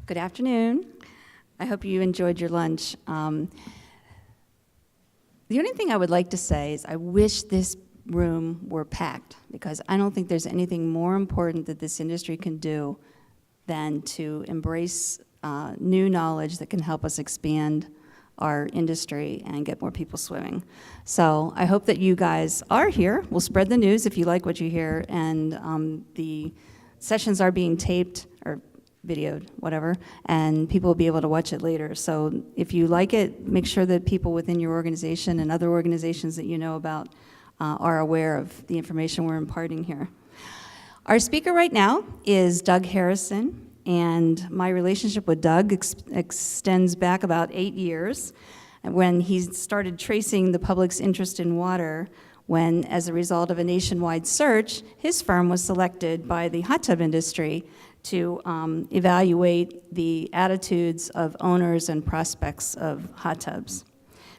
Good afternoon. I hope you enjoyed your lunch. The only thing I would like to say is I wish this room were packed, because I don't think there's anything more important that this industry can do than to embrace new knowledge that can help us expand our industry and get more people swimming. So I hope that you guys are here. We'll spread the news if you like what you hear, and the sessions are being taped or videoed, whatever, and people will be able to watch it later. So if you like it, make sure that people within your organization and other organizations that you know about are aware of the information we're imparting here. Our speaker right now is Doug Harrison, and my relationship with Doug extends back about 8 years, when he started tracing the public's interest in water when, as a result of a nationwide search, his firm was selected by the hot tub industry to evaluate the attitudes of owners and prospects of hot tubs.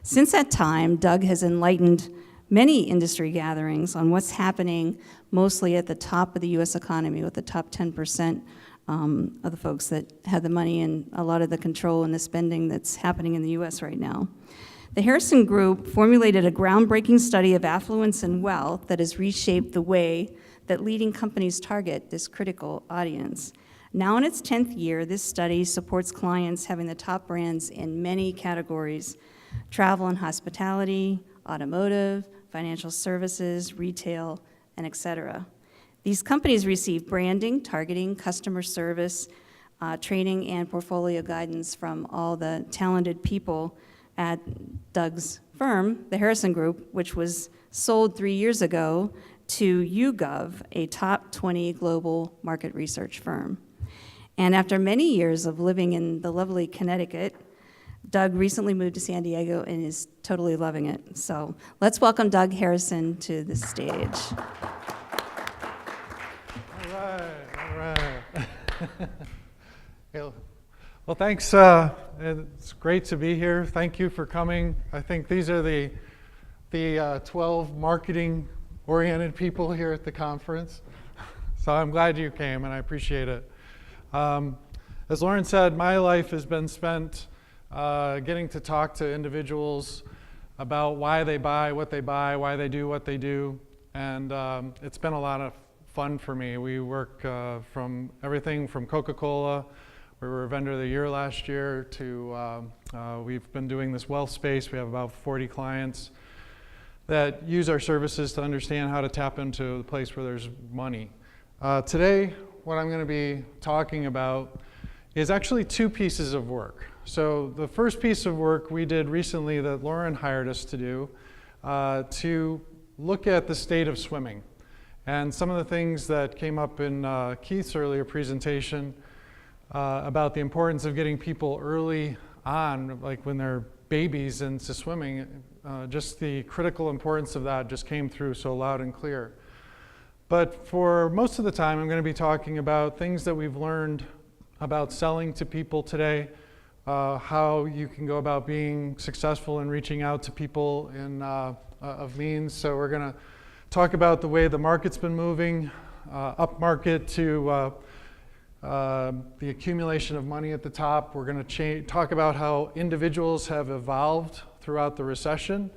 Since that time, Doug has enlightened many industry gatherings on what's happening mostly at the top of the US economy, with the top 10% of the folks that have the money and a lot of the control and the spending that's happening in the US right now. The Harrison Group formulated a groundbreaking study of affluence and wealth that has reshaped the way that leading companies target this critical audience. Now in its 10th year, this study supports clients having the top brands in many categories: travel and hospitality, automotive, financial services, retail, and et cetera. These companies receive branding, targeting, customer service, training, and portfolio guidance from all the talented people at Doug's firm, the Harrison Group, which was sold 3 years ago to YouGov, a top 20 global market research firm. And after many years of living in the lovely Connecticut, Doug recently moved to San Diego and is totally loving it. So let's welcome Doug Harrison to the stage. All right. Well, thanks. It's great to be here. Thank you for coming. I think these are the 12 marketing-oriented people here at the conference. So I'm glad you came, and I appreciate it. As Lauren said, my life has been spent getting to talk to individuals about why they buy, why they do what they do, and it's been a lot of fun for me. We work from everything from Coca-Cola. We were vendor of the year last year, to we've been doing this wealth space. We have about 40 clients that use our services to understand how to tap into the place where there's money. Today, what I'm going to be talking about is actually 2 pieces of work. So the first piece of work we did recently that Lauren hired us to do, to look at the state of swimming. And some of the things that came up in Keith's earlier presentation about the importance of getting people early on, like when they're babies, into swimming, just the critical importance of that just came through so loud and clear. But for most of the time, I'm going to be talking about things that we've learned about selling to people today, how you can go about being successful in reaching out to people in of means. So we're going to talk about the way the market's been moving, up market to the accumulation of money at the top. We're going to talk about how individuals have evolved throughout the recession,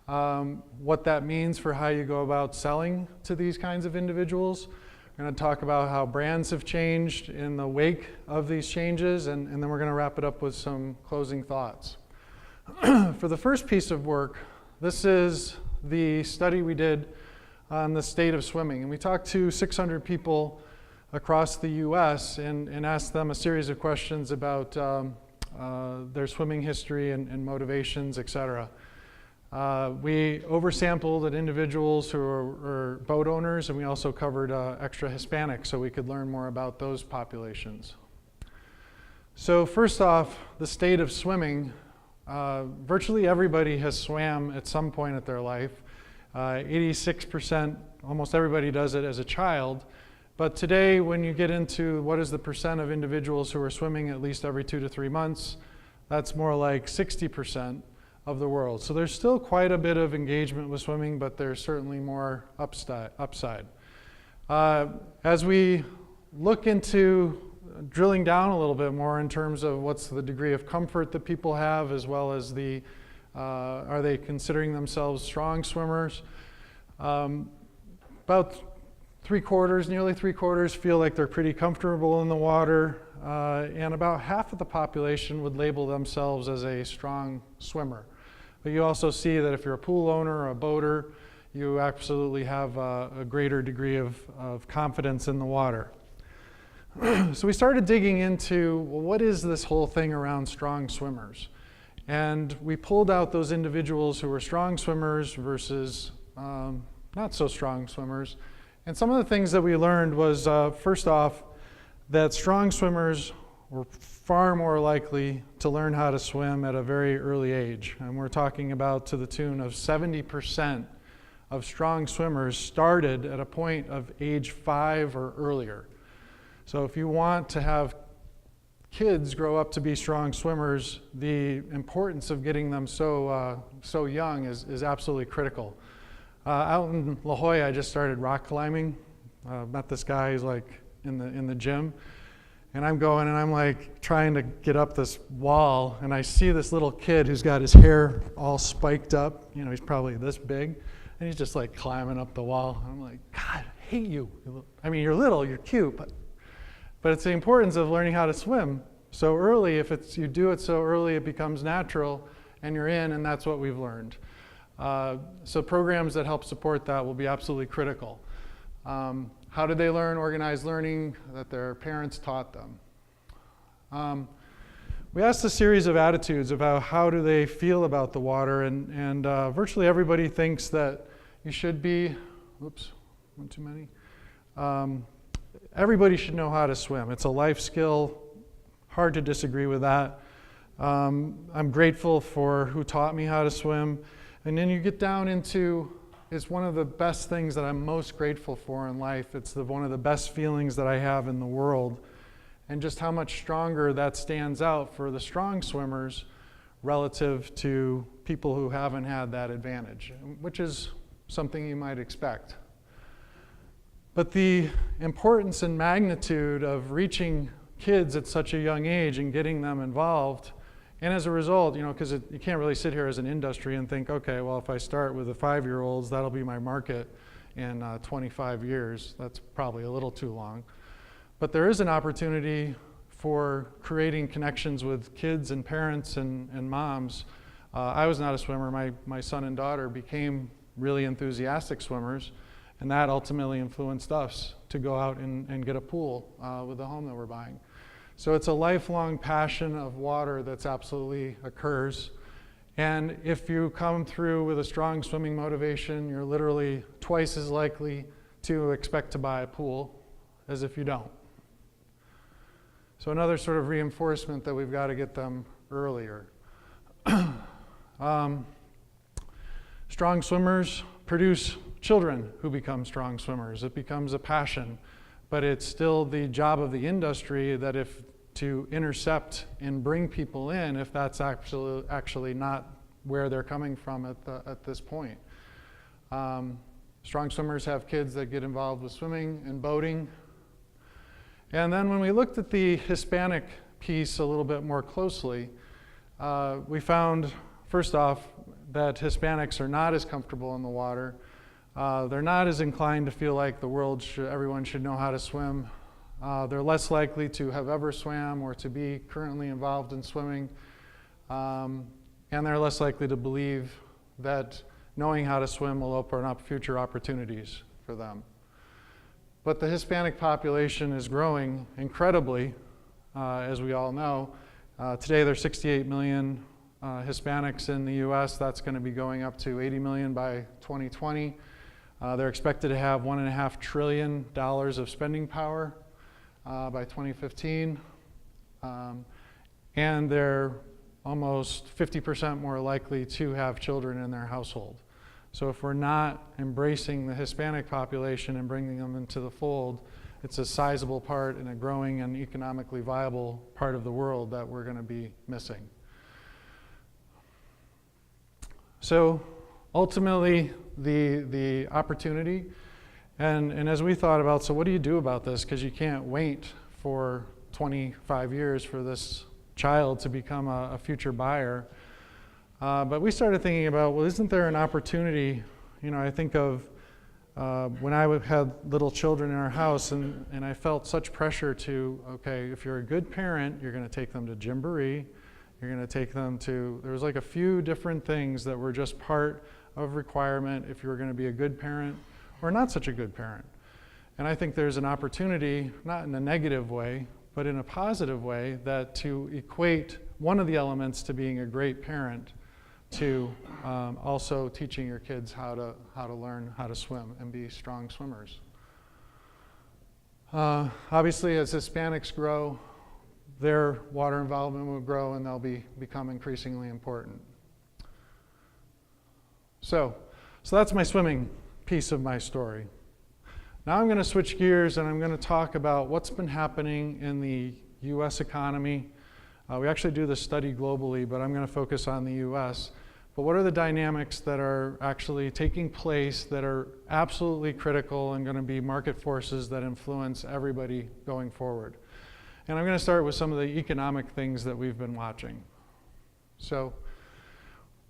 what that means for how you go about selling to these kinds of individuals. We're going to talk about how brands have changed in the wake of these changes, and then we're going to wrap it up with some closing thoughts. For the first piece of work, this is the study we did on the state of swimming. And we talked to 600 people across the US and asked them a series of questions about their swimming history and motivations, et cetera. We oversampled at individuals who are boat owners, and we also covered extra Hispanic, so we could learn more about those populations. So first off, the state of swimming. Virtually everybody has swam at some point in their life. 86%, almost everybody does it as a child. But today, when you get into what is the percent of individuals who are swimming at least every 2 to 3 months, that's more like 60% of the world. So there's still quite a bit of engagement with swimming, but there's certainly more upside. As we look into drilling down a little bit more in terms of what's the degree of comfort that people have, as well as are they considering themselves strong swimmers. About nearly three quarters feel like they're pretty comfortable in the water, and about half of the population would label themselves as a strong swimmer. But you also see that if you're a pool owner or a boater, you absolutely have a greater degree of confidence in the water. So we started digging into, well, what is this whole thing around strong swimmers? And we pulled out those individuals who were strong swimmers versus not so strong swimmers. And some of the things that we learned was, first off, that strong swimmers were far more likely to learn how to swim at a very early age. And we're talking about to the tune of 70% of strong swimmers started at a point of age 5 or earlier. So if you want to have kids grow up to be strong swimmers, the importance of getting them so young is absolutely critical. Out in La Jolla, I just started rock climbing. Met this guy who's like in the gym, and I'm going and I'm like trying to get up this wall, and I see this little kid who's got his hair all spiked up. You know, he's probably this big, and he's just like climbing up the wall. I'm like, God, I hate you. I mean, you're little, you're cute, but it's the importance of learning how to swim so early. If you do it so early, it becomes natural, and you're in, and that's what we've learned. So programs that help support that will be absolutely critical. How did they learn? Organized learning that their parents taught them. We asked a series of attitudes about how do they feel about the water, and virtually everybody thinks that you should be, oops, one too many. Everybody should know how to swim. It's a life skill. Hard to disagree with that. I'm grateful for who taught me how to swim. And then you get down into, it's one of the best things that I'm most grateful for in life. It's one of the best feelings that I have in the world. And just how much stronger that stands out for the strong swimmers relative to people who haven't had that advantage, which is something you might expect. But the importance and magnitude of reaching kids at such a young age and getting them involved, and as a result, because you can't really sit here as an industry and think, okay, well, if I start with the 5-year-olds, that'll be my market in 25 years. That's probably a little too long. But there is an opportunity for creating connections with kids and parents and moms. I was not a swimmer. My son and daughter became really enthusiastic swimmers, and that ultimately influenced us to go out and get a pool with the home that we're buying. So it's a lifelong passion of water that's absolutely occurs. And if you come through with a strong swimming motivation, you're literally twice as likely to expect to buy a pool as if you don't. So another sort of reinforcement that we've got to get them earlier. Strong swimmers produce children who become strong swimmers. It becomes a passion. But it's still the job of the industry that to intercept and bring people in if that's actually not where they're coming from at this point. Strong swimmers have kids that get involved with swimming and boating. And then when we looked at the Hispanic piece a little bit more closely, we found, first off, that Hispanics are not as comfortable in the water. They're not as inclined to feel like everyone should know how to swim. They're less likely to have ever swam or to be currently involved in swimming. And they're less likely to believe that knowing how to swim will open up future opportunities for them. But the Hispanic population is growing incredibly, as we all know. Today there's 68 million Hispanics in the US. That's going to be going up to 80 million by 2020. They're expected to have $1.5 trillion of spending power by 2015. And they're almost 50% more likely to have children in their household. So if we're not embracing the Hispanic population and bringing them into the fold, it's a sizable part and a growing and economically viable part of the world that we're going to be missing. So ultimately, the opportunity, and as we thought about, so what do you do about this? Because you can't wait for 25 years for this child to become a future buyer. But we started thinking about, well, isn't there an opportunity? You know, I think of when I had little children in our house, and I felt such pressure to, okay, if you're a good parent, you're going to take them to Gymboree, you're going to take them to, there was like a few different things that were just part of requirement if you were going to be a good parent or not such a good parent. And I think there's an opportunity, not in a negative way, but in a positive way, that to equate one of the elements to being a great parent to also teaching your kids how to learn how to swim and be strong swimmers. Obviously, as Hispanics grow, their water involvement will grow and they'll become increasingly important. So that's my swimming piece of my story. Now I'm going to switch gears and I'm going to talk about what's been happening in the US economy. We actually do this study globally, but I'm going to focus on the US. But what are the dynamics that are actually taking place that are absolutely critical and going to be market forces that influence everybody going forward? And I'm going to start with some of the economic things that we've been watching. So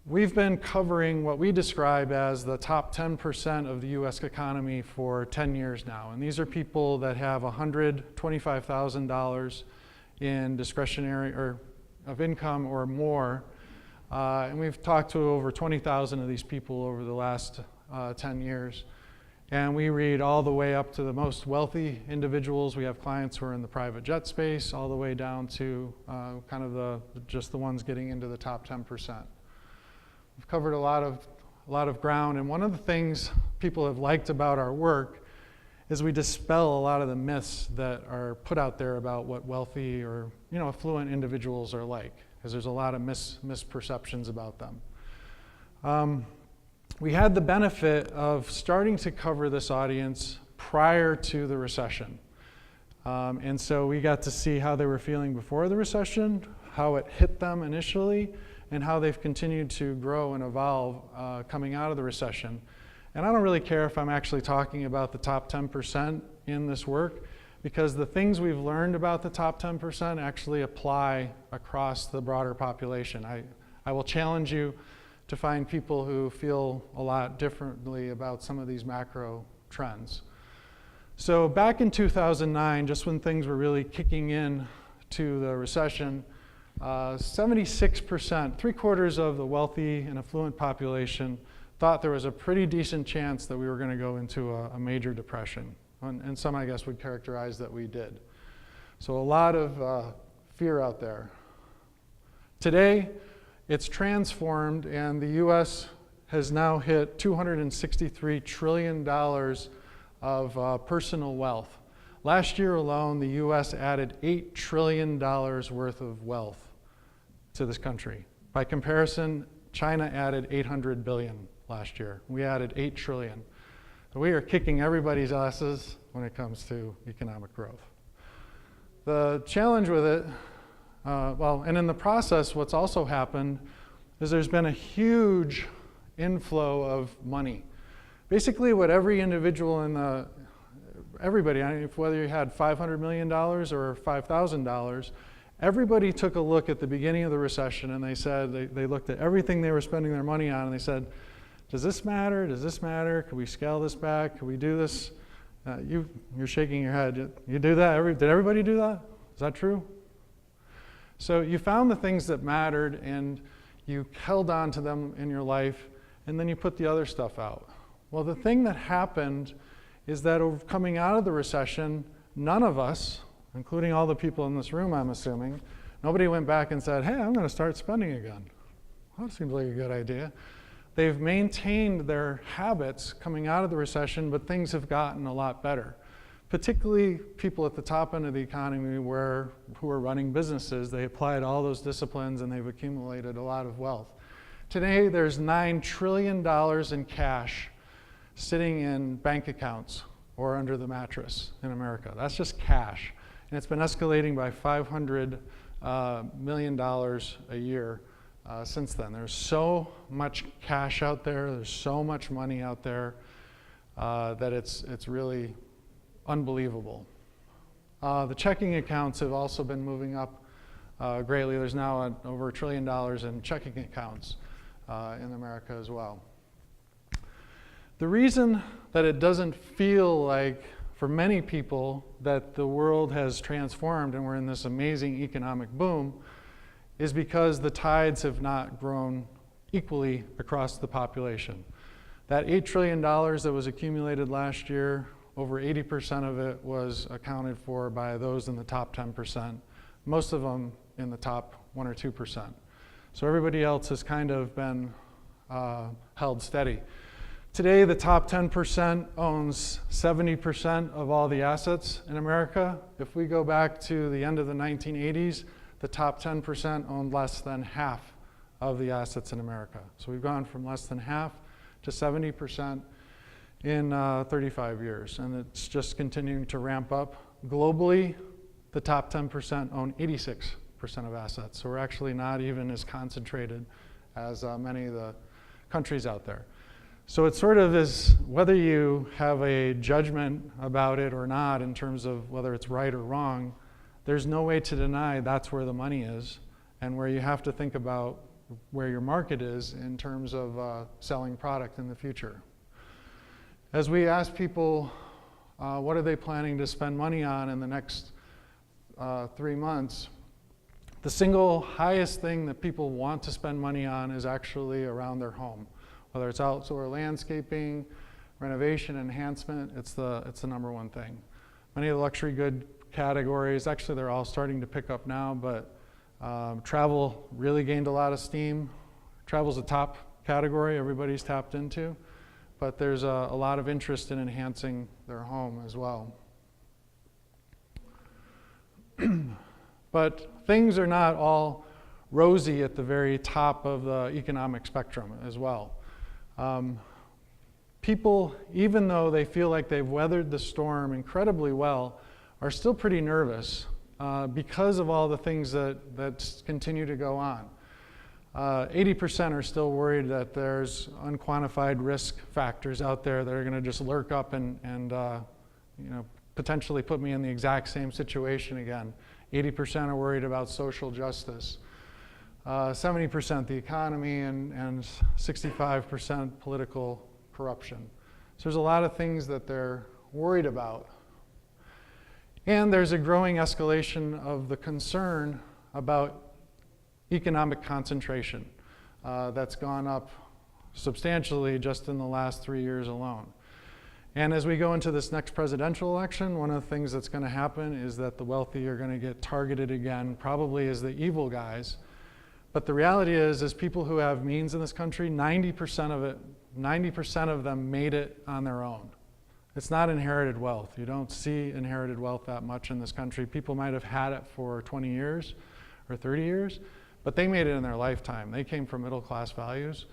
we've been covering what we describe as the top 10% of the US economy for 10 years now. And these are people that have $125,000 in discretionary or of income or more. And we've talked to over 20,000 of these people over the last 10 years. And we read all the way up to the most wealthy individuals. We have clients who are in the private jet space, all the way down to kind of just the ones getting into the top 10%. We've covered a lot of ground. And one of the things people have liked about our work is we dispel a lot of the myths that are put out there about what wealthy or affluent individuals are like, because there's a lot of misperceptions about them. We had the benefit of starting to cover this audience prior to the recession. And so we got to see how they were feeling before the recession, how it hit them initially, and how they've continued to grow and evolve coming out of the recession. And I don't really care if I'm actually talking about the top 10% in this work, because the things we've learned about the top 10% actually apply across the broader population. I will challenge you to find people who feel a lot differently about some of these macro trends. So back in 2009, just when things were really kicking in to the recession, 76%, 3/4 of the wealthy and affluent population thought there was a pretty decent chance that we were going to go into a major depression. And some, I guess, would characterize that we did. So a lot of fear out there. Today, it's transformed, and the US has now hit $263 trillion of personal wealth. Last year alone, the US added $8 trillion worth of wealth to this country. By comparison, China added 800 billion last year. We added 8 trillion. So we are kicking everybody's asses when it comes to economic growth. The challenge with it, and in the process, what's also happened is there's been a huge inflow of money. Basically, what every individual everybody, whether you had $500 million or $5,000, everybody took a look at the beginning of the recession and they said, they looked at everything they were spending their money on and they said, does this matter? Does this matter? Could we scale this back? Could we do this? You're shaking your head. You do that? Did everybody do that? Is that true? So you found the things that mattered and you held on to them in your life, and then you put the other stuff out. Well, the thing that happened is that coming out of the recession, none of us, including all the people in this room, I'm assuming, nobody went back and said, hey, I'm going to start spending again. Well, that seems like a good idea. They've maintained their habits coming out of the recession, but things have gotten a lot better. Particularly people at the top end of the economy who are running businesses, they applied all those disciplines and they've accumulated a lot of wealth. Today, there's $9 trillion in cash sitting in bank accounts or under the mattress in America. That's just cash. And it's been escalating by $500 million a year since then. There's so much cash out there, there's so much money out there that it's really unbelievable. The checking accounts have also been moving up greatly. There's now over $1 trillion in checking accounts in America as well. The reason that it doesn't feel like, for many people, that the world has transformed and we're in this amazing economic boom is because the tides have not grown equally across the population. That $8 trillion that was accumulated last year, over 80% of it was accounted for by those in the top 10%, most of them in the top 1 or 2%. So everybody else has kind of been held steady. Today, the top 10% owns 70% of all the assets in America. If we go back to the end of the 1980s, the top 10% owned less than half of the assets in America. So we've gone from less than half to 70% in 35 years, and it's just continuing to ramp up. Globally, the top 10% own 86% of assets, so we're actually not even as concentrated as many of the countries out there. So it sort of is, whether you have a judgment about it or not in terms of whether it's right or wrong, there's no way to deny that's where the money is and where you have to think about where your market is in terms of selling product in the future. As we ask people what are they planning to spend money on in the next 3 months, the single highest thing that people want to spend money on is actually around their home. Whether it's outdoor landscaping, renovation, enhancement, it's the number one thing. Many of the luxury good categories, actually they're all starting to pick up now, but travel really gained a lot of steam. Travel's a top category everybody's tapped into, but there's a lot of interest in enhancing their home as well. But things are not all rosy at the very top of the economic spectrum as well. People, even though they feel like they've weathered the storm incredibly well, are still pretty nervous because of all the things that continue to go on. 80% are still worried that there's unquantified risk factors out there that are going to just lurk up and potentially put me in the exact same situation again. 80% are worried about social justice. 70% the economy, and 65% political corruption. So there's a lot of things that they're worried about. And there's a growing escalation of the concern about economic concentration that's gone up substantially just in the last 3 years alone. And as we go into this next presidential election, one of the things that's going to happen is that the wealthy are going to get targeted again, probably as the evil guys. But the reality is people who have means in this country, 90% of them made it on their own. It's not inherited wealth. You don't see inherited wealth that much in this country. People might have had it for 20 years or 30 years, but they made it in their lifetime. They came from middle-class values,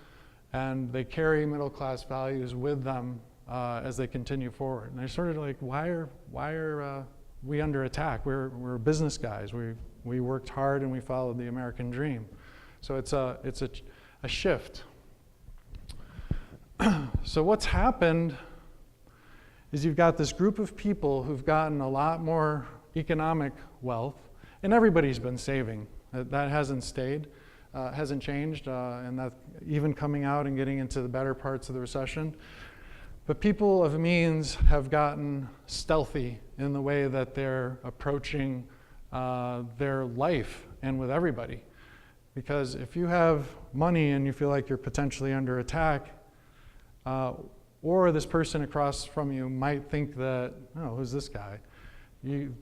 and they carry middle-class values with them as they continue forward. And they're sort of like, why are we under attack? We're business guys. We worked hard and we followed the American dream. So it's a shift. So what's happened is you've got this group of people who've gotten a lot more economic wealth, and everybody's been saving. That hasn't stayed, hasn't changed, and that even coming out and getting into the better parts of the recession. But people of means have gotten stealthy in the way that they're approaching their life and with everybody. Because if you have money and you feel like you're potentially under attack, or this person across from you might think that, oh, who's this guy?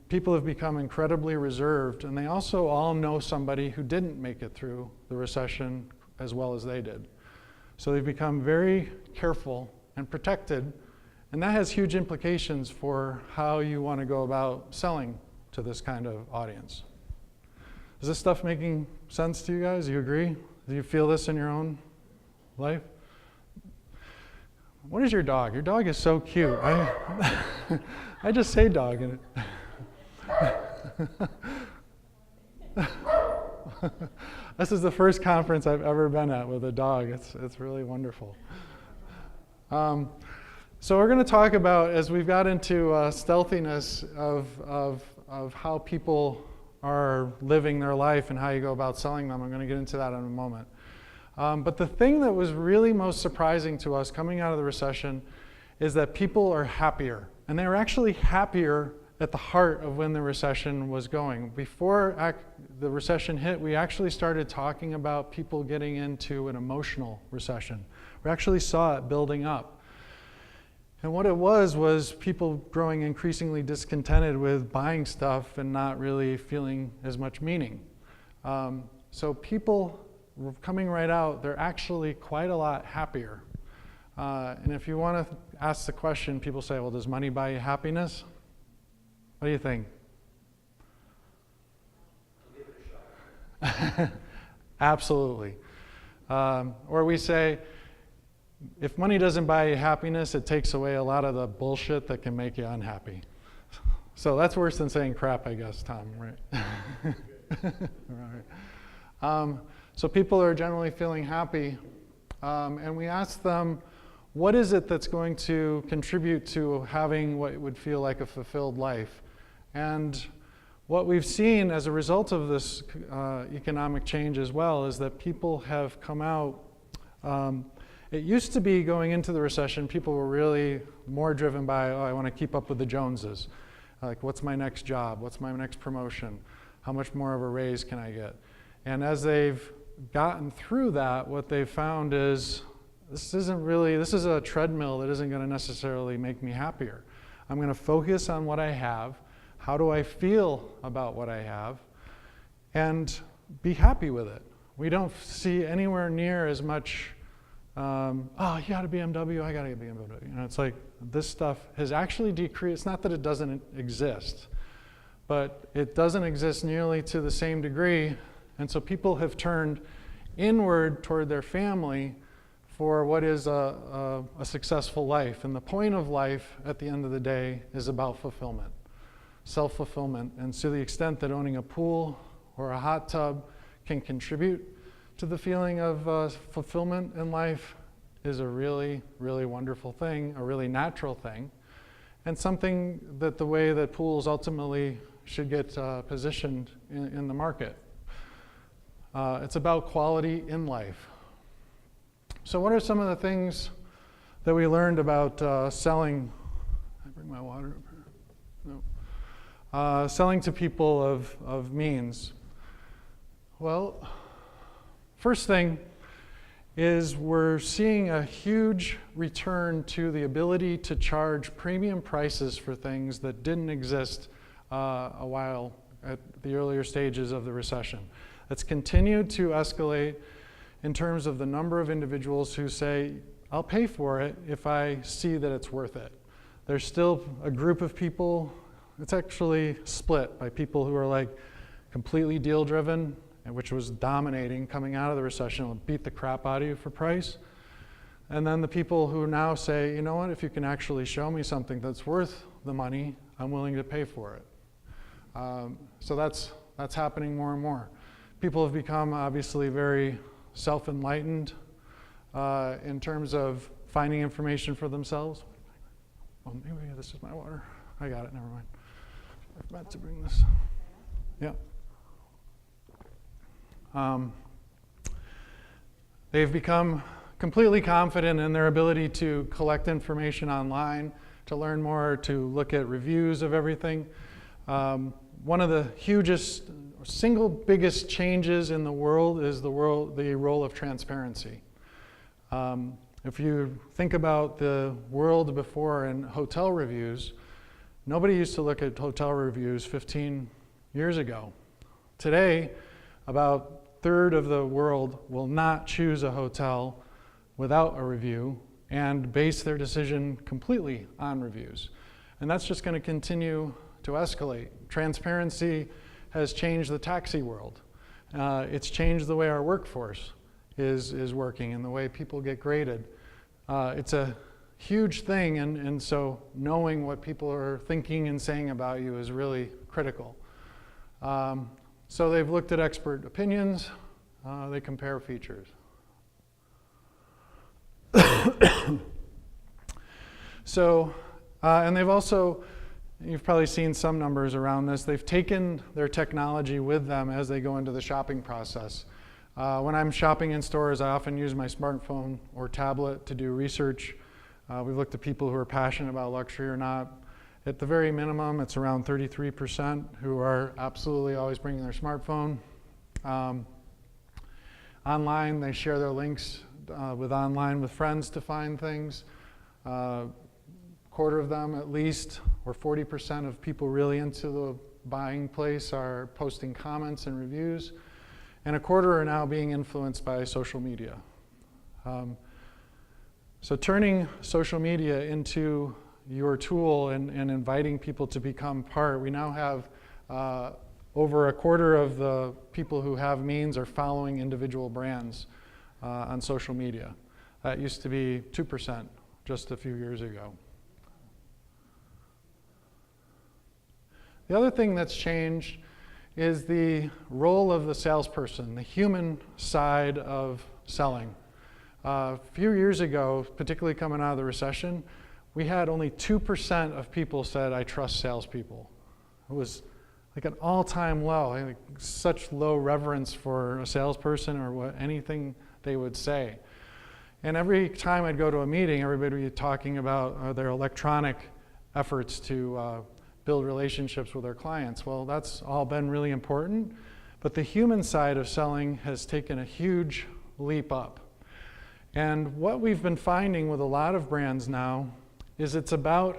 People have become incredibly reserved, and they also all know somebody who didn't make it through the recession as well as they did. So they've become very careful and protected, and that has huge implications for how you want to go about selling to this kind of audience. Is this stuff making sense to you guys? Do you agree? Do you feel this in your own life? What is your dog? Your dog is so cute. I just say dog in it. This is the first conference I've ever been at with a dog. It's really wonderful. So we're going to talk about, as we've got into stealthiness of of how people are living their life and how you go about selling them. I'm going to get into that in a moment. But the thing that was really most surprising to us coming out of the recession is that people are happier. And they were actually happier at the heart of when the recession was going. Before the recession hit, we actually started talking about people getting into an emotional recession. We actually saw it building up. And what it was people growing increasingly discontented with buying stuff and not really feeling as much meaning. So people coming right out, they're actually quite a lot happier. And if you want to ask the question, people say, well, does money buy you happiness? What do you think? Give it a shot. Absolutely. Or we say, if money doesn't buy you happiness, it takes away a lot of the bullshit that can make you unhappy. So that's worse than saying crap, I guess, Tom, right? Right. So people are generally feeling happy, and we ask them, what is it that's going to contribute to having what would feel like a fulfilled life? And what we've seen as a result of this economic change as well is that people have come out. It used to be going into the recession, people were really more driven by, oh, I want to keep up with the Joneses. Like, what's my next job? What's my next promotion? How much more of a raise can I get? And as they've gotten through that, what they've found is, this is a treadmill that isn't going to necessarily make me happier. I'm going to focus on what I have. How do I feel about what I have? And be happy with it. We don't see anywhere near as much, oh, you got a BMW, I got a BMW. You know, it's like this stuff has actually decreased. It's not that it doesn't exist, but it doesn't exist nearly to the same degree. And so people have turned inward toward their family for what is a successful life. And the point of life at the end of the day is about fulfillment, self-fulfillment. And to the extent that owning a pool or a hot tub can contribute to the feeling of fulfillment in life is a really, really wonderful thing, a really natural thing, and something that the way that pools ultimately should get positioned in the market. It's about quality in life. So what are some of the things that we learned about selling? I bring my water up here? No. Selling to people of means. Well, first thing is we're seeing a huge return to the ability to charge premium prices for things that didn't exist a while at the earlier stages of the recession. It's continued to escalate in terms of the number of individuals who say, I'll pay for it if I see that it's worth it. There's still a group of people, it's actually split by people who are like completely deal driven, which was dominating coming out of the recession, will beat the crap out of you for price. And then the people who now say, you know what, if you can actually show me something that's worth the money, I'm willing to pay for it. So that's happening more and more. People have become obviously very self-enlightened in terms of finding information for themselves. Oh, maybe this is my water. I got it, never mind. I forgot to bring this. Yeah. They've become completely confident in their ability to collect information online, to learn more, to look at reviews of everything. One of the hugest, single biggest changes in the world is the role of transparency. If you think about the world before in hotel reviews, nobody used to look at hotel reviews 15 years ago. Today, about a third of the world will not choose a hotel without a review and base their decision completely on reviews. And that's just going to continue to escalate. Transparency has changed the taxi world. It's changed the way our workforce is working and the way people get graded. It's a huge thing, and so knowing what people are thinking and saying about you is really critical. So they've looked at expert opinions, they compare features. So, and they've also You've probably seen some numbers around this. They've taken their technology with them as they go into the shopping process. When I'm shopping in stores, I often use my smartphone or tablet to do research. We've looked at people who are passionate about luxury or not. At the very minimum, it's around 33% who are absolutely always bringing their smartphone. Online, they share their links with friends to find things. Quarter of them at least, or 40% of people really into the buying place are posting comments and reviews. And a quarter are now being influenced by social media. So turning social media into your tool and inviting people to become part, we now have over a quarter of the people who have means are following individual brands on social media. That used to be 2% just a few years ago. The other thing that's changed is the role of the salesperson, the human side of selling. A few years ago, particularly coming out of the recession, we had only 2% of people said, I trust salespeople. It was like an all-time low, like such low reverence for a salesperson or anything they would say. And every time I'd go to a meeting, everybody would be talking about their electronic efforts to build relationships with their clients. Well, that's all been really important, but the human side of selling has taken a huge leap up. And what we've been finding with a lot of brands now is it's about,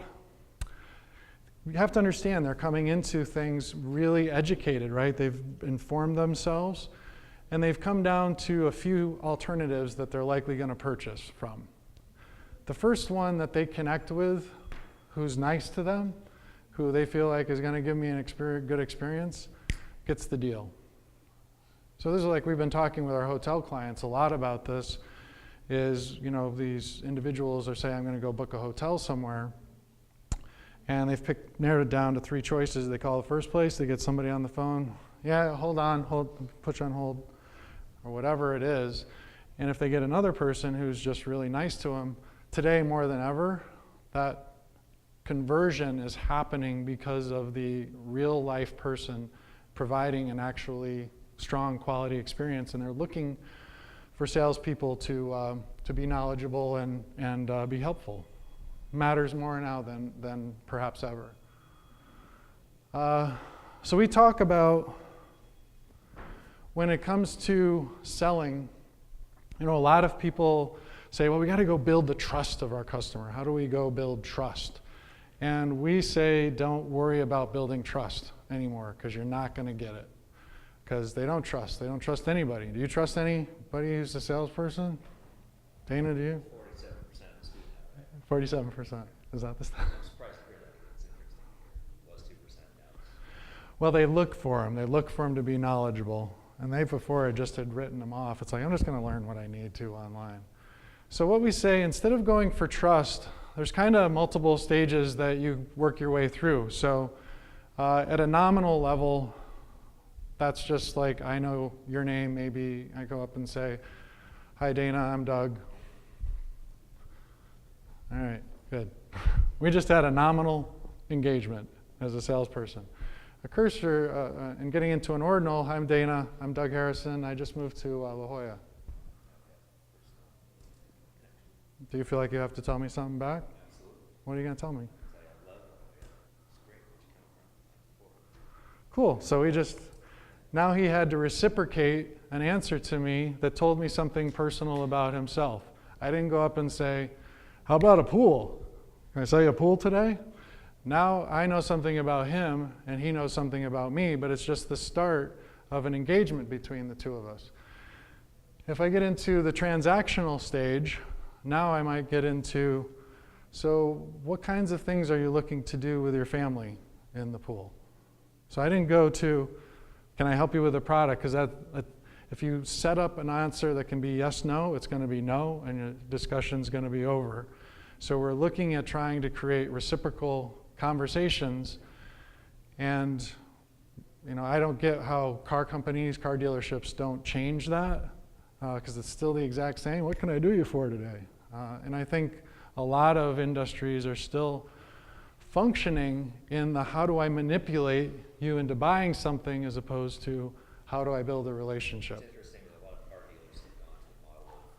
you have to understand they're coming into things really educated, right? They've informed themselves, and they've come down to a few alternatives that they're likely going to purchase from. The first one that they connect with, who's nice to them, who they feel like is going to give me a good experience, gets the deal. So this is like we've been talking with our hotel clients a lot about this, is, you know, these individuals are saying, I'm going to go book a hotel somewhere, and they've narrowed it down to 3 choices. They call the first place, they get somebody on the phone, yeah, hold on, put you on hold, or whatever it is. And if they get another person who's just really nice to them, today more than ever, that conversion is happening because of the real life person providing an actually strong quality experience, and they're looking for salespeople to be knowledgeable and be helpful. Matters more now than perhaps ever. So we talk about, when it comes to selling, you know, a lot of people say, well, we got to go build the trust of our customer. How do we go build trust? And we say, don't worry about building trust anymore, because you're not going to get it. Because they don't trust. They don't trust anybody. Do you trust anybody who's a salesperson? Dana, do you? 47% 47%. Is that the stuff? I'm surprised to hear that. It's interesting. It was 2% now. Well, they look for them. They look for them to be knowledgeable. And they before just had written them off. It's like, I'm just going to learn what I need to online. So what we say, instead of going for trust, there's kind of multiple stages that you work your way through. So at a nominal level, that's just like, I know your name. Maybe I go up and say, hi, Dana, I'm Doug. All right, good. We just had a nominal engagement as a salesperson. A cursor and getting into an ordinal, I'm Dana, I'm Doug Harrison, I just moved to La Jolla. Do you feel like you have to tell me something back? Absolutely. What are you going to tell me? I love it. It's great where you come from. Cool, so now he had to reciprocate an answer to me that told me something personal about himself. I didn't go up and say, how about a pool? Can I sell you a pool today? Now I know something about him and he knows something about me, but it's just the start of an engagement between the two of us. If I get into the transactional stage, now I might get into, so what kinds of things are you looking to do with your family in the pool? So I didn't go to, can I help you with a product? Because if you set up an answer that can be yes, no, it's going to be no, and your discussion's going to be over. So we're looking at trying to create reciprocal conversations. And you know, I don't get how car companies, car dealerships don't change that, because it's still the exact same. What can I do you for today? And I think a lot of industries are still functioning in the how do I manipulate you into buying something as opposed to how do I build a relationship. It's interesting that a lot of car dealers have gone to the model of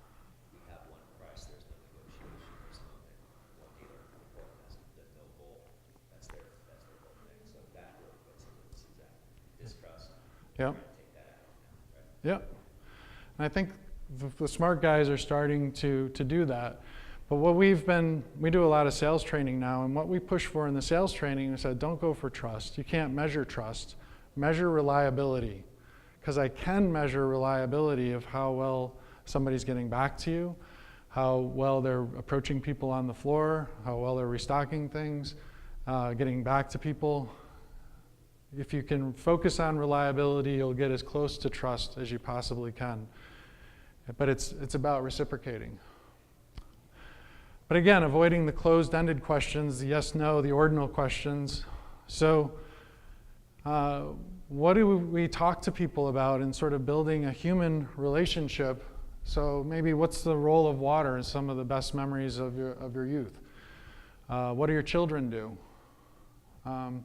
we have one price, there's no negotiation, there's no one dealer important, there's no goal. That's their whole thing. So that really puts into this exact distrust. Yep. Take that out now, right? Yep. And I think the smart guys are starting to do that. But what we do a lot of sales training now, and what we push for in the sales training is that don't go for trust. You can't measure trust. Measure reliability. Because I can measure reliability of how well somebody's getting back to you, how well they're approaching people on the floor, how well they're restocking things, getting back to people. If you can focus on reliability, you'll get as close to trust as you possibly can. But it's about reciprocating. But again, avoiding the closed-ended questions, the yes, no, the ordinal questions. So what do we talk to people about in sort of building a human relationship? So maybe what's the role of water in some of the best memories of your youth? What do your children do? Do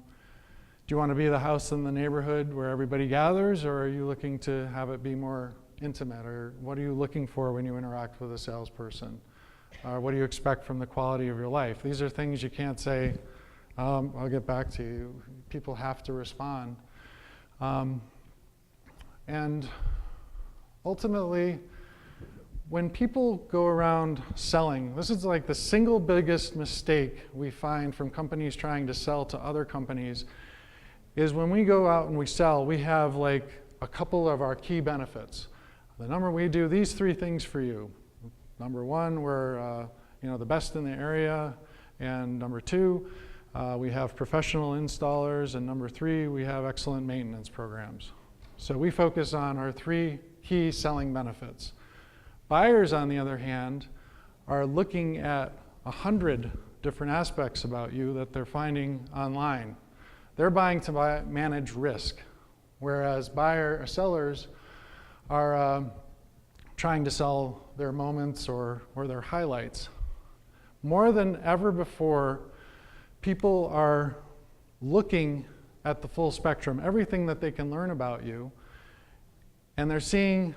you want to be the house in the neighborhood where everybody gathers, or are you looking to have it be more intimate? Or what are you looking for when you interact with a salesperson? What do you expect from the quality of your life? These are things you can't say, I'll get back to you. People have to respond. And ultimately, when people go around selling, this is like the single biggest mistake we find from companies trying to sell to other companies, is when we go out and we sell, we have like a couple of our key benefits. The number we do these 3 things for you. Number 1, we're the best in the area, and number 2, we have professional installers, and number 3, we have excellent maintenance programs. So we focus on our 3 key selling benefits. Buyers, on the other hand, are looking at 100 different aspects about you that they're finding online. They're buying to manage risk, whereas sellers are trying to sell their moments or their highlights. More than ever before, people are looking at the full spectrum, everything that they can learn about you, and they're seeing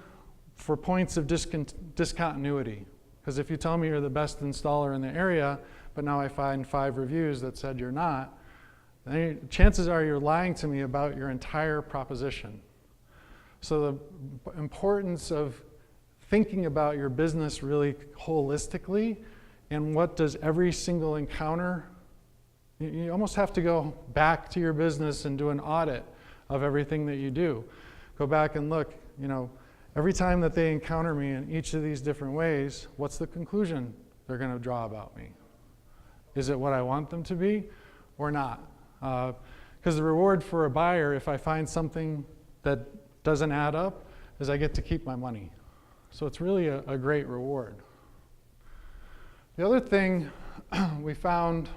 for points of discontinuity. Because if you tell me you're the best installer in the area, but now I find 5 reviews that said you're not, then chances are you're lying to me about your entire proposition. So the importance of thinking about your business really holistically, and what does every single encounter, you almost have to go back to your business and do an audit of everything that you do. Go back and look, every time that they encounter me in each of these different ways, what's the conclusion they're going to draw about me? Is it what I want them to be or not? Because the reward for a buyer, if I find something that doesn't add up, is I get to keep my money. So it's really a great reward. The other thing we found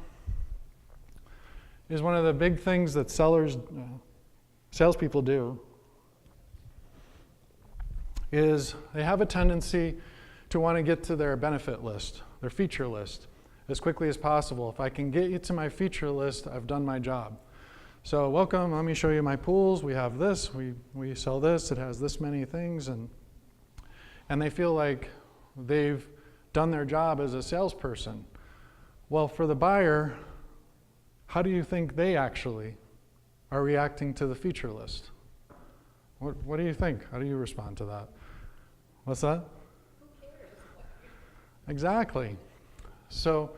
is one of the big things that salespeople do is they have a tendency to want to get to their benefit list, their feature list, as quickly as possible. If I can get you to my feature list, I've done my job. So welcome, let me show you my pools. We have this, we sell this, it has this many things, and they feel like they've done their job as a salesperson. Well, for the buyer, how do you think they actually are reacting to the feature list? What do you think? How do you respond to that? What's that? Who cares? Exactly. So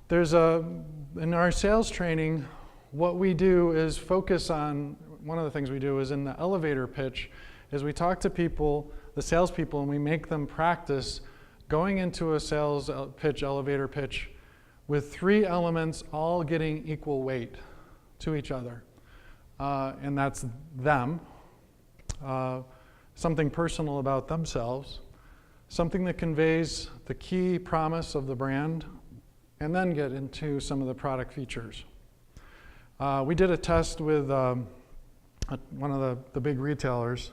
there's in our sales training, what we do is focus on, one of the things we do is in the elevator pitch, is we talk to people, the salespeople, and we make them practice going into a sales pitch, elevator pitch, with 3 elements all getting equal weight to each other. And that's them, something personal about themselves, something that conveys the key promise of the brand, and then get into some of the product features. We did a test with one of the big retailers,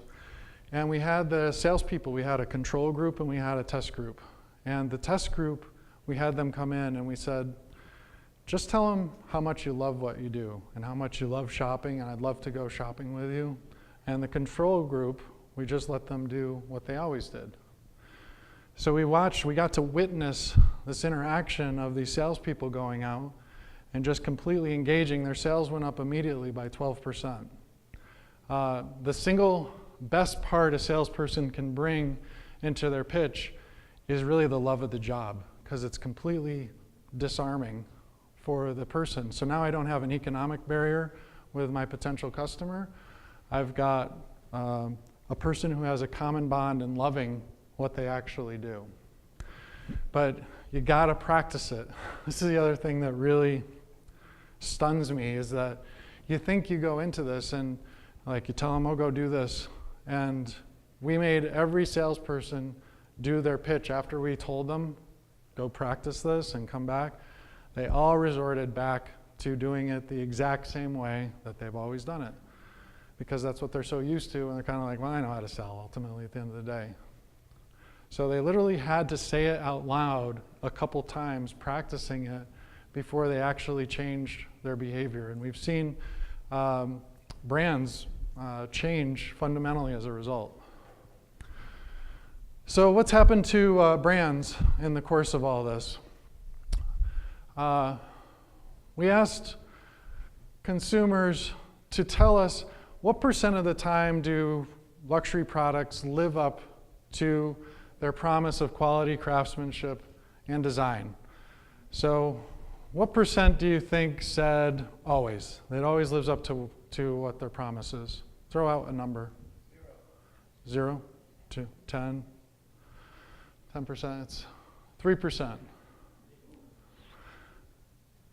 and we had the salespeople, we had a control group and we had a test group. And the test group, we had them come in and we said, just tell them how much you love what you do and how much you love shopping, and I'd love to go shopping with you. And the control group, we just let them do what they always did. So we got to witness this interaction of these salespeople going out and just completely engaging. Their sales went up immediately by 12%. The single best part a salesperson can bring into their pitch is really the love of the job, because it's completely disarming for the person. So now I don't have an economic barrier with my potential customer. I've got a person who has a common bond in loving what they actually do. But you gotta practice it. This is the other thing that really stuns me, is that you think you go into this and like you tell them, oh, go do this. And we made every salesperson do their pitch after we told them, go practice this and come back. They all resorted back to doing it the exact same way that they've always done it, because that's what they're so used to, and they're kind of like, well, I know how to sell ultimately at the end of the day. So they literally had to say it out loud a couple times, practicing it, before they actually changed their behavior. And we've seen brands change fundamentally as a result. So what's happened to brands in the course of all this? We asked consumers to tell us what % of the time do luxury products live up to their promise of quality, craftsmanship, and design. So what % do you think said always? It always lives up to what their promise is. Throw out a number. 0 to 10. 10%, it's 3%.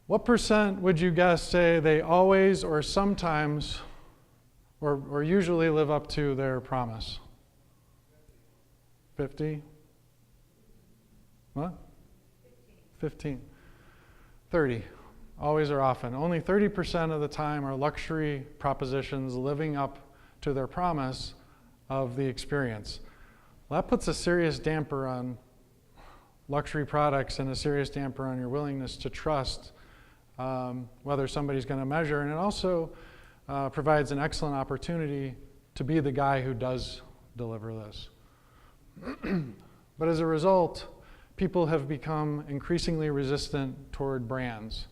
What % would you guess say they always or sometimes or usually live up to their promise? 50? What? 15. 30. Always or often. Only 30% of the time are luxury propositions living up to their promise of the experience. Well, that puts a serious damper on luxury products and a serious damper on your willingness to trust whether somebody's going to measure. And it also provides an excellent opportunity to be the guy who does deliver this. But as a result, people have become increasingly resistant toward brands.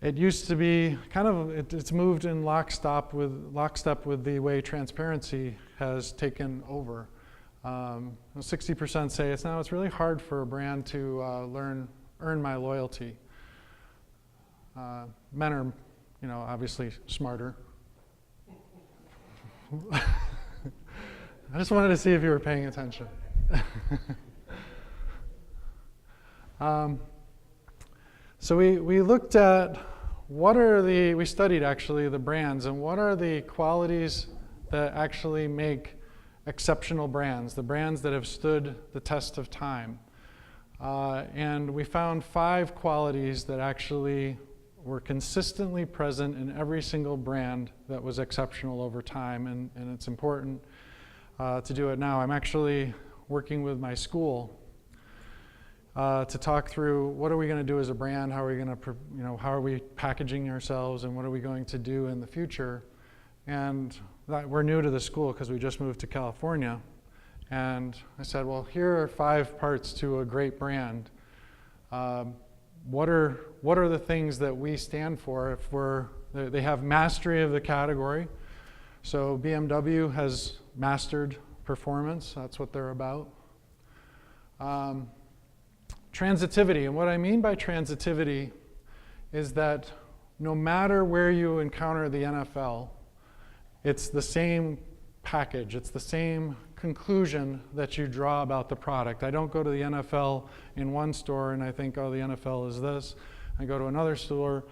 It used to be kind of, it's moved in lockstep with the way transparency has taken over. 60% say it's really hard for a brand to earn my loyalty. Men are, obviously smarter. I just wanted to see if you were paying attention. So we looked at we studied actually the brands and what are the qualities that actually make exceptional brands, the brands that have stood the test of time. And we found 5 qualities that actually were consistently present in every single brand that was exceptional over time, and it's important to do it now. I'm actually working with my school to talk through what are we going to do as a brand, how are we going to, how are we packaging ourselves, and what are we going to do in the future. And we're new to the school because we just moved to California. And I said, well, here are 5 parts to a great brand. What are the things that we stand for if they have mastery of the category. So BMW has mastered performance. That's what they're about. Transitivity, and what I mean by transitivity is that no matter where you encounter the NFL, it's the same package, it's the same conclusion that you draw about the product. I don't go to the NFL in one store and I think, oh, the NFL is this. I go to another store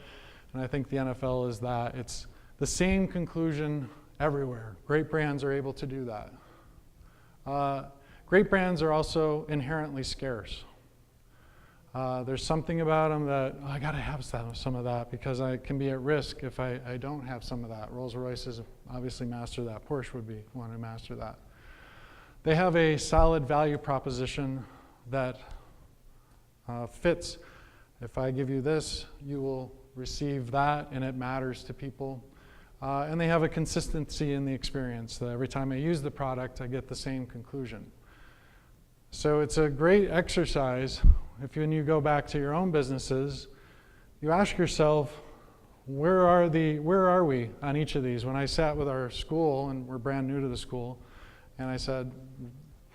and I think the NFL is that. It's the same conclusion everywhere. Great brands are able to do that. Great brands are also inherently scarce. There's something about them that, oh, I got to have some of that because I can be at risk if I don't have some of that. Rolls-Royce has obviously mastered that. Porsche would want to master that. They have a solid value proposition that fits If I give you this, you will receive that, and it matters to people. And they have a consistency in the experience, that every time I use the product, I get the same conclusion. So it's a great exercise. If when you go back to your own businesses, you ask yourself, where are we on each of these? When I sat with our school, and we're brand new to the school, and I said,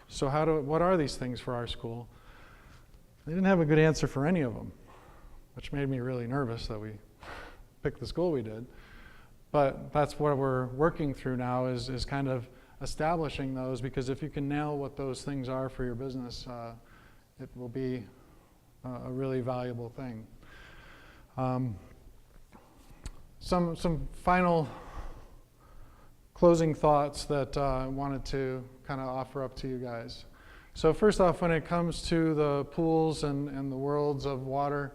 so what are these things for our school? They didn't have a good answer for any of them, which made me really nervous that we picked the school we did. But that's what we're working through now, is kind of establishing those, because if you can nail what those things are for your business, it will be a really valuable thing. Some final closing thoughts that I wanted to kind of offer up to you guys. So first off, when it comes to the pools and the worlds of water,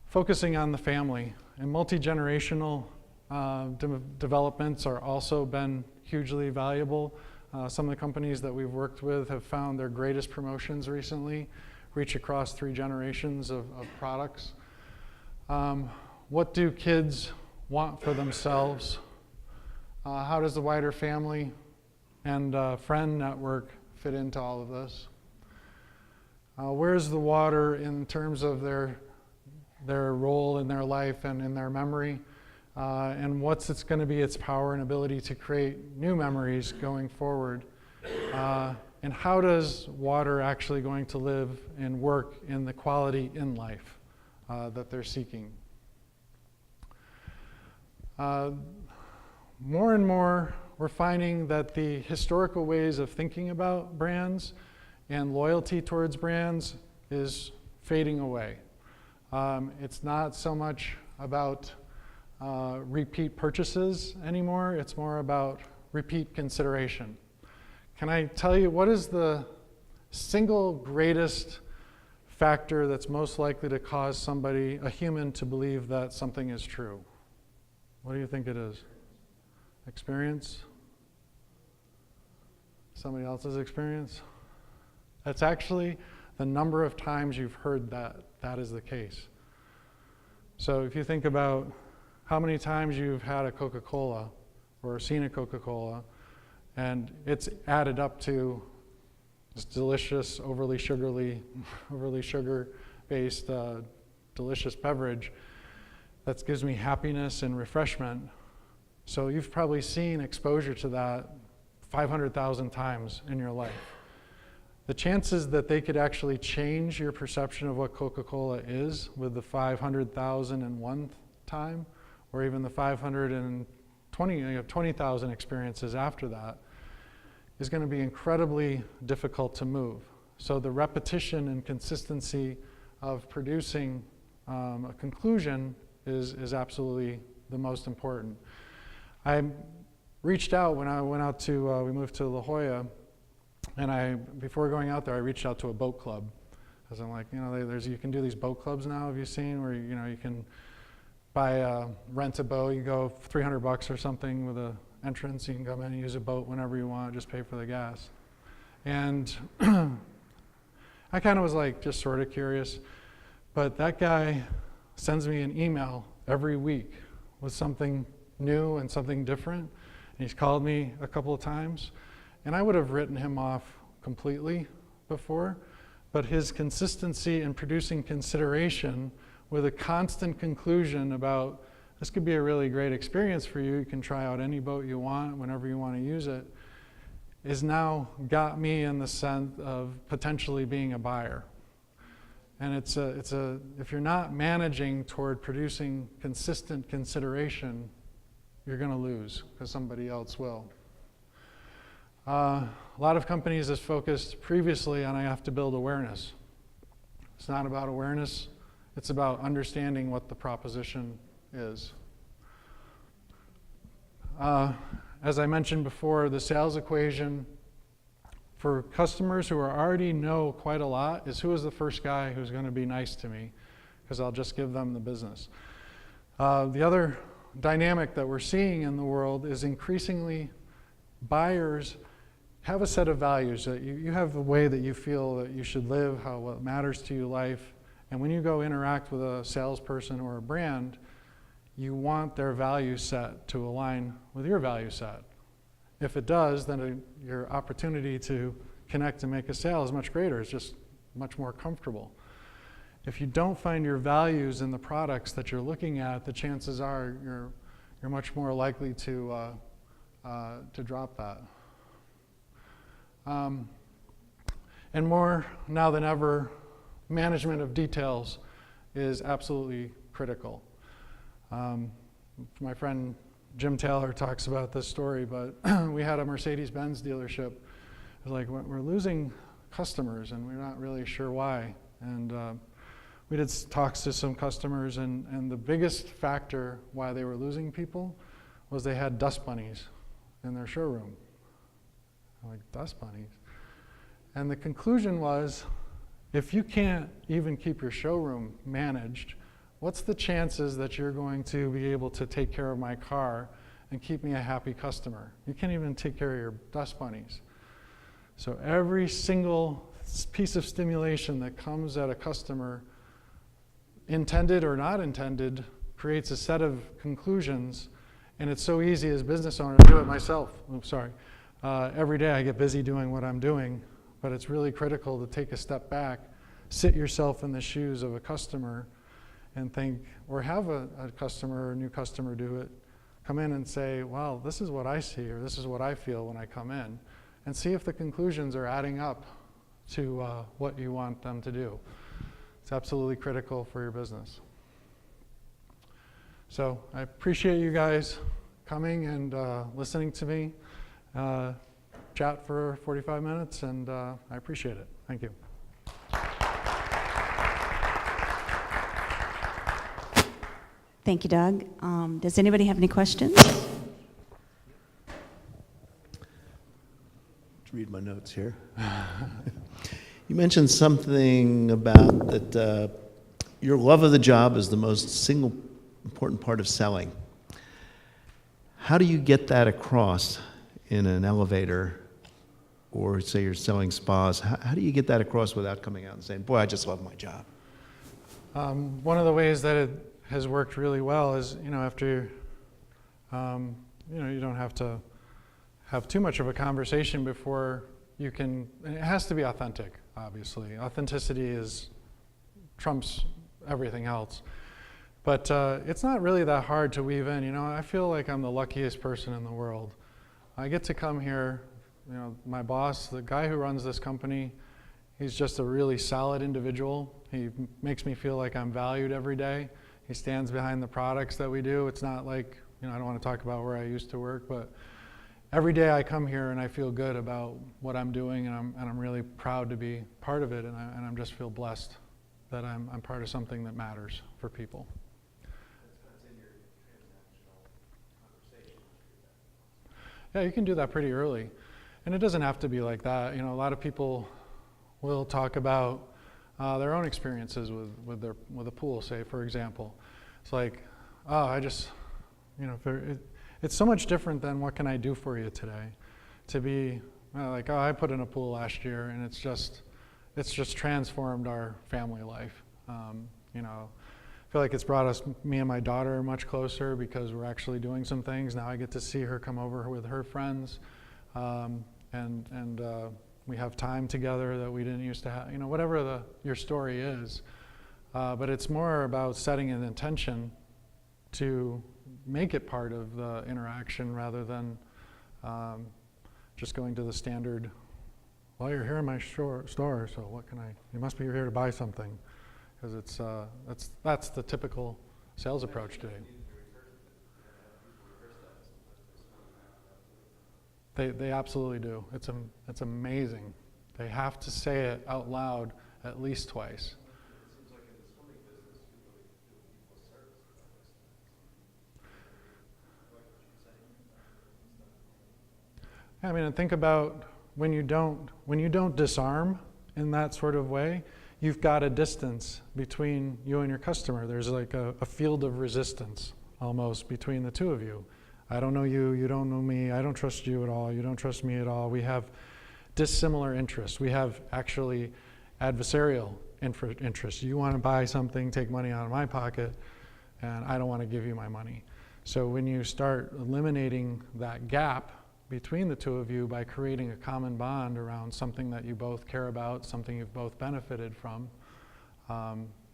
focusing on the family and multi-generational developments are also been hugely valuable. Some of the companies that we've worked with have found their greatest promotions recently reach across 3 generations of products. What do kids want for themselves? How does the wider family and friend network fit into all of this? Where's the water in terms of their role in their life and in their memory? And what's it's going to be its power and ability to create new memories going forward? And how does water actually going to live and work in the quality in life that they're seeking? More and more, we're finding that the historical ways of thinking about brands and loyalty towards brands is fading away. It's not so much about repeat purchases anymore. It's more about repeat consideration. Can I tell you what is the single greatest factor that's most likely to cause somebody, a human, to believe that something is true? What do you think it is? Experience? Somebody else's experience? That's actually the number of times you've heard that is the case. So if you think about how many times you've had a Coca-Cola or seen a Coca-Cola, and it's added up to this delicious, overly sugar-based, delicious beverage that gives me happiness and refreshment. So you've probably seen exposure to that 500,000 times in your life. The chances that they could actually change your perception of what Coca-Cola is with the 500,001th time, or even the 20,000 experiences after that, is going to be incredibly difficult to move. So the repetition and consistency of producing a conclusion is absolutely the most important. I reached out when I went out to, we moved to La Jolla, and before going out there, I reached out to a boat club. Because I'm like, you can do these boat clubs now, have you seen, where you can rent a boat, you go $300 or something with an entrance, you can come in and use a boat whenever you want, just pay for the gas. And I kind of was like, just sort of curious, but that guy sends me an email every week with something new and something different. And he's called me a couple of times, and I would have written him off completely before, but his consistency in producing consideration with a constant conclusion about this could be a really great experience for you. You can try out any boat you want whenever you want to use it, is now got me in the sense of potentially being a buyer. And if you're not managing toward producing consistent consideration, you're going to lose because somebody else will. A lot of companies have focused previously on I have to build awareness. It's not about awareness. It's about understanding what the proposition is. As I mentioned before, the sales equation for customers who already know quite a lot is who is the first guy who's going to be nice to me, because I'll just give them the business. The other dynamic that we're seeing in the world is increasingly buyers have a set of values that you have the way that you feel that you should live, what matters to you life, And when you go interact with a salesperson or a brand, you want their value set to align with your value set. If it does, then your opportunity to connect and make a sale is much greater. It's just much more comfortable. If you don't find your values in the products that you're looking at, the chances are you're much more likely to drop that. And more now than ever, management of details is absolutely critical. My friend Jim Taylor talks about this story, but we had a Mercedes-Benz dealership. It was like, we're losing customers and we're not really sure why. And we did talks to some customers, and the biggest factor why they were losing people was they had dust bunnies in their showroom. I'm like, dust bunnies? And the conclusion was, if you can't even keep your showroom managed, what's the chances that you're going to be able to take care of my car and keep me a happy customer? You can't even take care of your dust bunnies. So every single piece of stimulation that comes at a customer, intended or not intended, creates a set of conclusions. And it's so easy as a business owner to do it myself. I'm sorry. Every day I get busy doing what I'm doing, but it's really critical to take a step back, sit yourself in the shoes of a customer, and think, or have a customer or a new customer do it, come in and say, well, this is what I see, or this is what I feel when I come in, and see if the conclusions are adding up to what you want them to do. It's absolutely critical for your business. So I appreciate you guys coming and listening to me chat for 45 minutes, and I appreciate it. Thank you. Thank you, Doug. Does anybody have any questions? Read my notes here. You mentioned something about that your love of the job is the most single important part of selling. How do you get that across in an elevator, or say you're selling spas? How do you get that across without coming out and saying, boy, I just love my job? One of the ways that it has worked really well is, after, you don't have to have too much of a conversation before you can, and it has to be authentic, obviously. Authenticity trumps everything else. But it's not really that hard to weave in. I feel like I'm the luckiest person in the world. I get to come here, my boss, the guy who runs this company, he's just a really solid individual. He makes me feel like I'm valued every day. He stands behind the products that we do. It's not like, I don't want to talk about where I used to work, but every day I come here and I feel good about what I'm doing, and I'm really proud to be part of it, and I just feel blessed that I'm part of something that matters for people. That's in your transactional conversation. Yeah, you can do that pretty early. And it doesn't have to be like that. A lot of people will talk about their own experiences with a pool, say, for example. It's like, it's so much different than what can I do for you today. To be like, I put in a pool last year, and it's just transformed our family life. I feel like it's brought me and my daughter much closer because we're actually doing some things. Now I get to see her come over with her friends, and we have time together that we didn't used to have. Whatever your story is, but it's more about setting an intention to make it part of the interaction rather than just going to the standard, well, you're here in my store, so what can you must be here to buy something. Because that's the typical sales approach today. They absolutely do. It's amazing. They have to say it out loud at least twice. It seems like in the swimming business, you really do people a service by this. And think about when you don't disarm in that sort of way, you've got a distance between you and your customer. There's like a field of resistance almost between the two of you. I don't know you, you don't know me, I don't trust you at all, you don't trust me at all. We have dissimilar interests. We have actually adversarial interests. You want to buy something, take money out of my pocket, and I don't want to give you my money. So when you start eliminating that gap between the two of you by creating a common bond around something that you both care about, something you've both benefited from,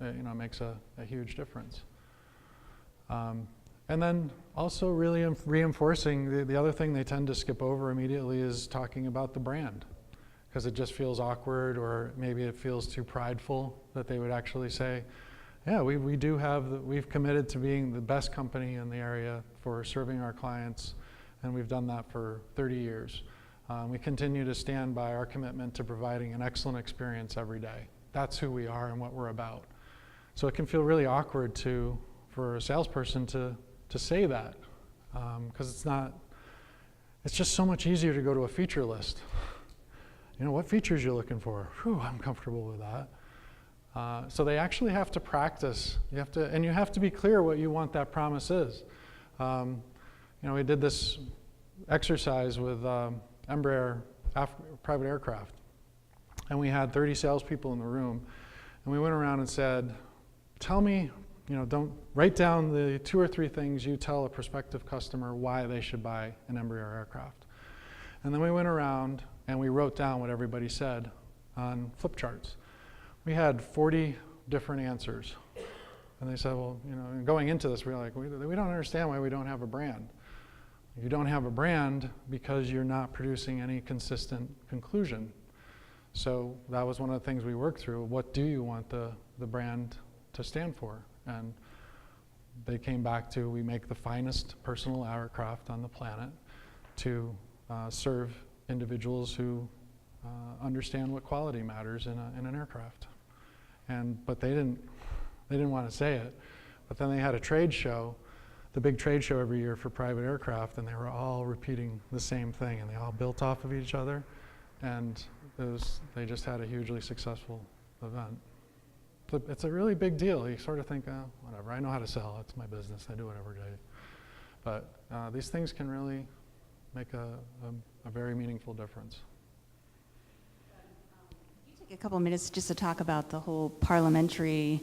it makes a huge difference. And then also really reinforcing, the other thing they tend to skip over immediately is talking about the brand, because it just feels awkward, or maybe it feels too prideful that they would actually say, yeah, we've committed to being the best company in the area for serving our clients, and we've done that for 30 years. We continue to stand by our commitment to providing an excellent experience every day. That's who we are and what we're about. So it can feel really awkward for a salesperson to say that, because it's just so much easier to go to a feature list. What features you're looking for? Whew, I'm comfortable with that. So they actually have to practice. You have to be clear what you want that promise is. We did this exercise with Embraer private aircraft, and we had 30 salespeople in the room, and we went around and said, tell me, don't write down the 2 or 3 things you tell a prospective customer why they should buy an Embraer aircraft. And then we went around and we wrote down what everybody said on flip charts. We had 40 different answers. And they said, well, going into this, we were like, we don't understand why we don't have a brand. You don't have a brand because you're not producing any consistent conclusion. So that was one of the things we worked through. What do you want the brand to stand for? And they came back to, we make the finest personal aircraft on the planet to serve individuals who understand what quality matters in an aircraft. But they didn't want to say it. But then they had a trade show, the big trade show every year for private aircraft, and they were all repeating the same thing, and they all built off of each other, and they just had a hugely successful event. It's a really big deal. You sort of think, oh, whatever, I know how to sell, it's my business, I do it every day. But these things can really make a very meaningful difference. Can you take a couple of minutes just to talk about the whole parliamentary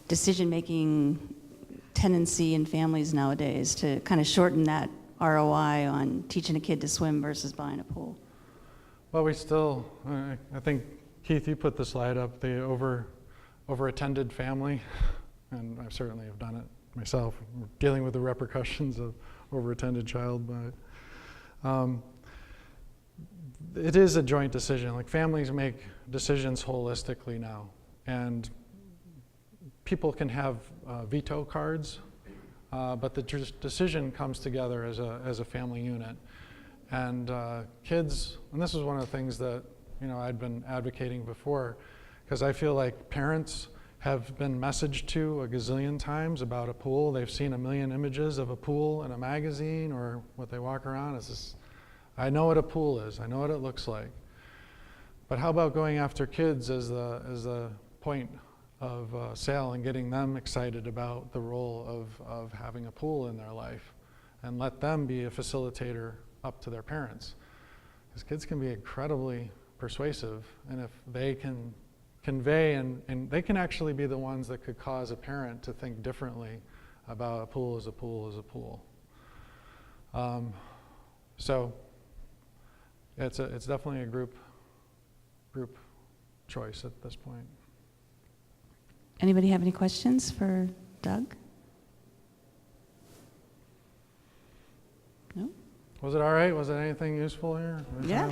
decision-making tendency in families nowadays to kind of shorten that ROI on teaching a kid to swim versus buying a pool? Well, we still, I think, Keith, you put the slide up, the over-attended family, and I certainly have done it myself, dealing with the repercussions of over-attended child, but it is a joint decision. Like, families make decisions holistically now, and people can have veto cards, but the decision comes together as a family unit. And kids, and this is one of the things that I'd been advocating before, because I feel like parents have been messaged to a gazillion times about a pool. They've seen a million images of a pool in a magazine or what they walk around. It's just, I know what a pool is. I know what it looks like. But how about going after kids as the point of sale and getting them excited about the role of having a pool in their life, and let them be a facilitator up to their parents? Because kids can be incredibly persuasive, and if they can convey, and they can actually be the ones that could cause a parent to think differently about a pool as a pool as a pool. So it's definitely a group choice at this point. Anybody have any questions for Doug? No? Was it all right? Was it anything useful here? Yeah.